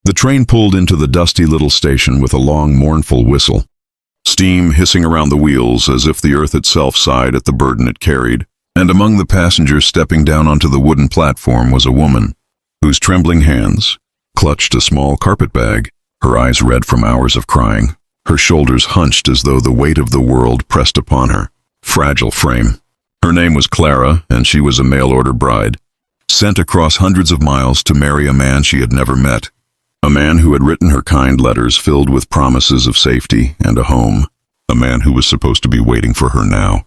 The train pulled into the dusty little station with a long, mournful whistle. Steam hissing around the wheels as if the earth itself sighed at the burden it carried. And among the passengers stepping down onto the wooden platform was a woman, whose trembling hands clutched a small carpet bag, her eyes red from hours of crying, her shoulders hunched as though the weight of the world pressed upon her fragile frame. Her name was Clara, and she was a mail-order bride, sent across hundreds of miles to marry a man she had never met. A man who had written her kind letters filled with promises of safety and a home. A man who was supposed to be waiting for her now.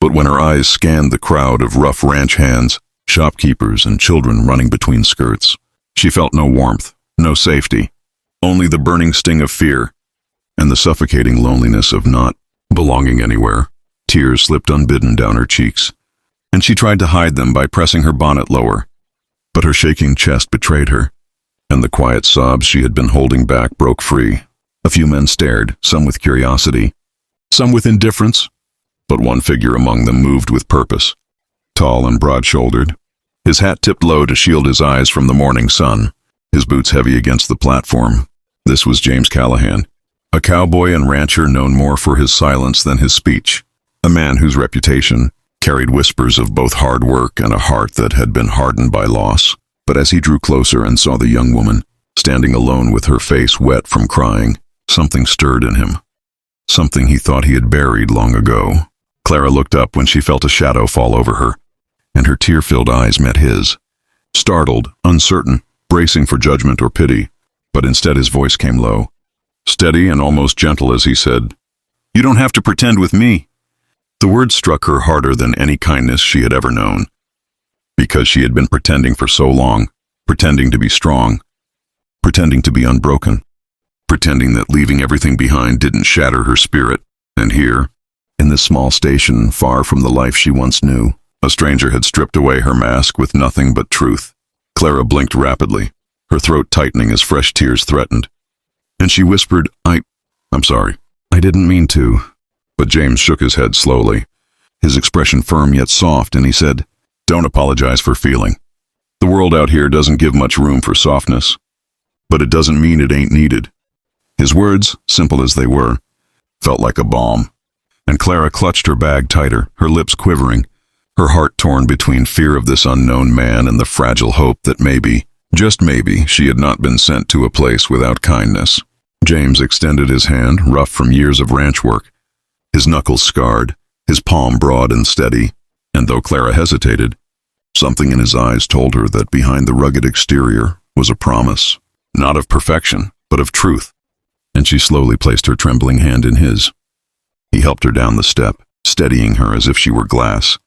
But when her eyes scanned the crowd of rough ranch hands, shopkeepers and children running between skirts, she felt no warmth, no safety, only the burning sting of fear and the suffocating loneliness of not belonging anywhere. Tears slipped unbidden down her cheeks, and she tried to hide them by pressing her bonnet lower. But her shaking chest betrayed her, and the quiet sobs she had been holding back broke free. A few men stared, some with curiosity, some with indifference, but one figure among them moved with purpose. Tall and broad-shouldered, his hat tipped low to shield his eyes from the morning sun, his boots heavy against the platform. This was James Callahan, a cowboy and rancher known more for his silence than his speech, a man whose reputation carried whispers of both hard work and a heart that had been hardened by loss. But as he drew closer and saw the young woman, standing alone with her face wet from crying, something stirred in him. Something he thought he had buried long ago. Clara looked up when she felt a shadow fall over her, and her tear-filled eyes met his. Startled, uncertain, bracing for judgment or pity, but instead his voice came low, steady and almost gentle as he said, "You don't have to pretend with me." The words struck her harder than any kindness she had ever known. Because she had been pretending for so long, pretending to be strong, pretending to be unbroken, pretending that leaving everything behind didn't shatter her spirit. And here, in this small station far from the life she once knew, a stranger had stripped away her mask with nothing but truth. Clara blinked rapidly, her throat tightening as fresh tears threatened. And she whispered, I'm sorry. I didn't mean to." But James shook his head slowly, his expression firm yet soft, and he said, "Don't apologize for feeling. The world out here doesn't give much room for softness, but it doesn't mean it ain't needed." His words, simple as they were, felt like a balm, and Clara clutched her bag tighter, her lips quivering, her heart torn between fear of this unknown man and the fragile hope that maybe, just maybe, she had not been sent to a place without kindness. James extended his hand, rough from years of ranch work, his knuckles scarred, his palm broad and steady, and though Clara hesitated, something in his eyes told her that behind the rugged exterior was a promise, not of perfection, but of truth, and she slowly placed her trembling hand in his. He helped her down the step, steadying her as if she were glass,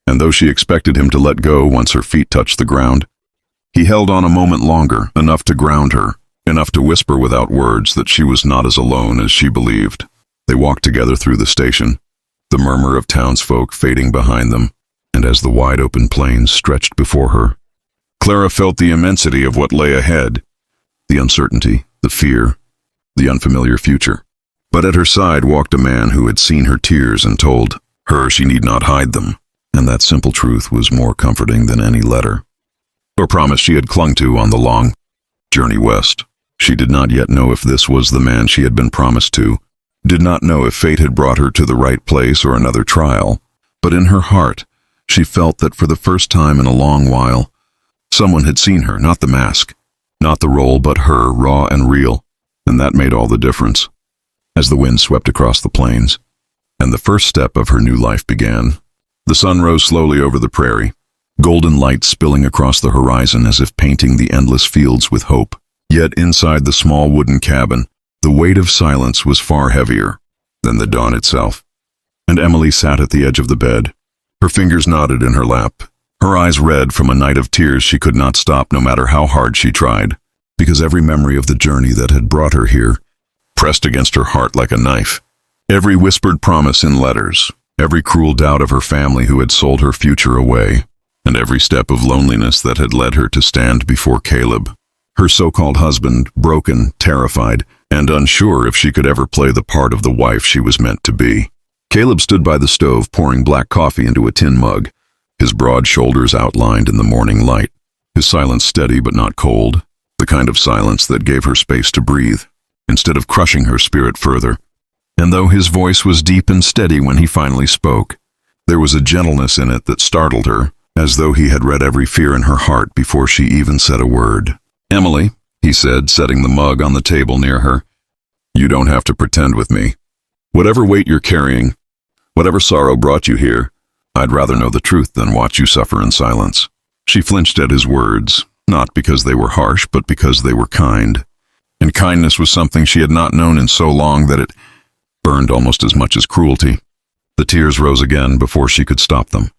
and though she expected him to let go once her feet touched the ground, he held on a moment longer, enough to ground her, enough to whisper without words that she was not as alone as she believed. They walked together through the station, the murmur of townsfolk fading behind them, and as the wide-open plains stretched before her, Clara felt the immensity of what lay ahead, the uncertainty, the fear, the unfamiliar future. But at her side walked a man who had seen her tears and told her she need not hide them, and that simple truth was more comforting than any letter or promise she had clung to on the long journey west. She did not yet know if this was the man she had been promised to, did not know if fate had brought her to the right place or another trial, but in her heart, she felt that for the first time in a long while, someone had seen her, not the mask, not the role, but her, raw and real, and that made all the difference. As the wind swept across the plains, and the first step of her new life began, the sun rose slowly over the prairie, golden light spilling across the horizon as if painting the endless fields with hope. Yet inside the small wooden cabin, the weight of silence was far heavier than the dawn itself. And Emily sat at the edge of the bed, her fingers knotted in her lap, her eyes red from a night of tears she could not stop no matter how hard she tried, because every memory of the journey that had brought her here pressed against her heart like a knife. Every whispered promise in letters, every cruel doubt of her family who had sold her future away, and every step of loneliness that had led her to stand before Caleb, her so-called husband, broken, terrified, and unsure if she could ever play the part of the wife she was meant to be. Caleb stood by the stove pouring black coffee into a tin mug, his broad shoulders outlined in the morning light, his silence steady but not cold. The the kind of silence that gave her space to breathe, instead of crushing her spirit further. And though his voice was deep and steady when he finally spoke, there was a gentleness in it that startled her, as though he had read every fear in her heart before she even said a word. "Emily," he said, setting the mug on the table near her, "you don't have to pretend with me. Whatever weight you're carrying, whatever sorrow brought you here, I'd rather know the truth than watch you suffer in silence." She flinched at his words, not because they were harsh, but because they were kind. And kindness was something she had not known in so long that it burned almost as much as cruelty. The tears rose again before she could stop them,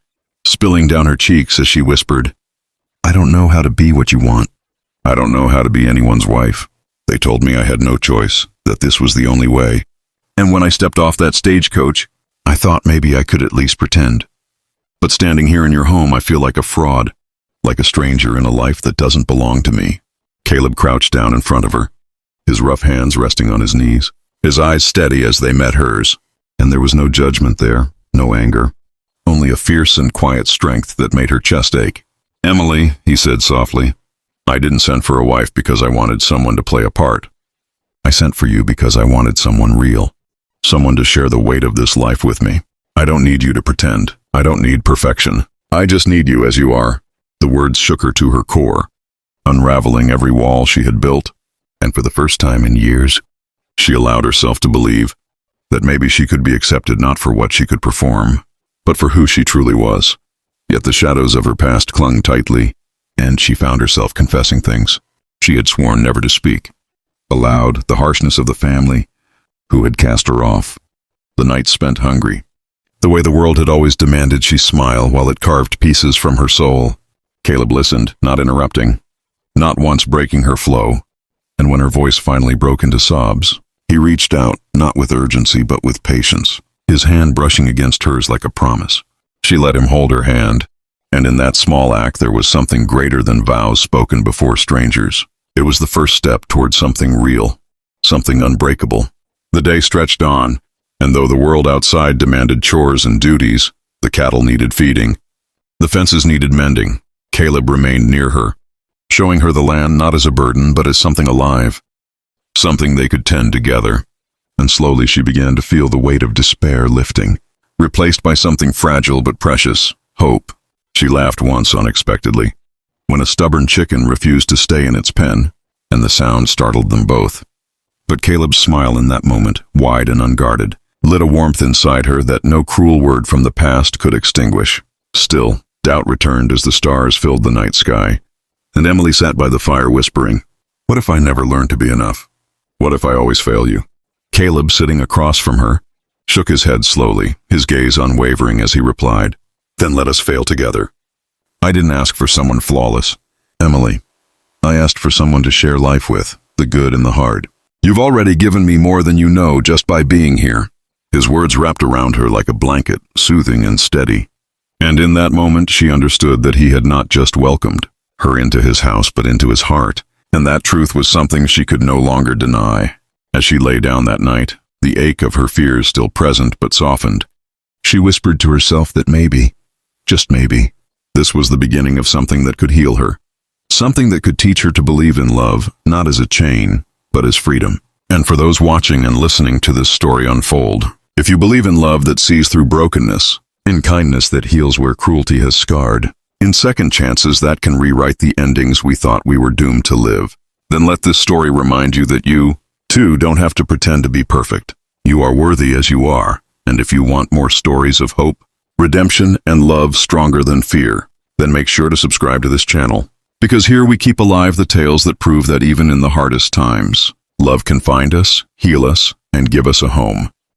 spilling down her cheeks as she whispered, "I don't know how to be what you want. I don't know how to be anyone's wife. They told me I had no choice, that this was the only way. And when I stepped off that stagecoach, I thought maybe I could at least pretend. But standing here in your home, I feel like a fraud, like a stranger in a life that doesn't belong to me." Caleb crouched down in front of her, his rough hands resting on his knees, his eyes steady as they met hers. And there was no judgment there, no anger, only a fierce and quiet strength that made her chest ache. "Emily," he said softly, "I didn't send for a wife because I wanted someone to play a part. I sent for you because I wanted someone real, someone to share the weight of this life with me. I don't need you to pretend. I don't need perfection. I just need you as you are." The words shook her to her core, unraveling every wall she had built, and for the first time in years, she allowed herself to believe that maybe she could be accepted not for what she could perform, but for who she truly was. Yet the shadows of her past clung tightly, and she found herself confessing things she had sworn never to speak. Aloud, the harshness of the family who had cast her off, the nights spent hungry, the way the world had always demanded she smile while it carved pieces from her soul. Caleb listened, not interrupting, not once breaking her flow, and when her voice finally broke into sobs, he reached out, not with urgency but with patience, his hand brushing against hers like a promise. She let him hold her hand, and in that small act there was something greater than vows spoken before strangers. It was the first step towards something real, something unbreakable. The day stretched on, and though the world outside demanded chores and duties, the cattle needed feeding, the fences needed mending, Caleb remained near her, showing her the land not as a burden but as something alive, something they could tend together. And slowly she began to feel the weight of despair lifting, replaced by something fragile but precious, hope. She laughed once unexpectedly, when a stubborn chicken refused to stay in its pen, and the sound startled them both. But Caleb's smile in that moment, wide and unguarded, lit a warmth inside her that no cruel word from the past could extinguish. Still, doubt returned as the stars filled the night sky, and Emily sat by the fire whispering, "What if I never learn to be enough? What if I always fail you?" Caleb, sitting across from her, shook his head slowly, his gaze unwavering as he replied, "Then let us fail together. I didn't ask for someone flawless, Emily. I asked for someone to share life with, the good and the hard. You've already given me more than you know just by being here." His words wrapped around her like a blanket, soothing and steady. And in that moment she understood that he had not just welcomed her into his house but into his heart, and that truth was something she could no longer deny. As she lay down that night, the ache of her fears still present but softened, she whispered to herself that maybe, just maybe, this was the beginning of something that could heal her, something that could teach her to believe in love, not as a chain, but as freedom. And for those watching and listening to this story unfold, if you believe in love that sees through brokenness, in kindness that heals where cruelty has scarred, in second chances that can rewrite the endings we thought we were doomed to live, then let this story remind you that you, too, don't have to pretend to be perfect. You are worthy as you are, and if you want more stories of hope, redemption, and love stronger than fear, then make sure to subscribe to this channel, because here we keep alive the tales that prove that even in the hardest times, love can find us, heal us, and give us a home.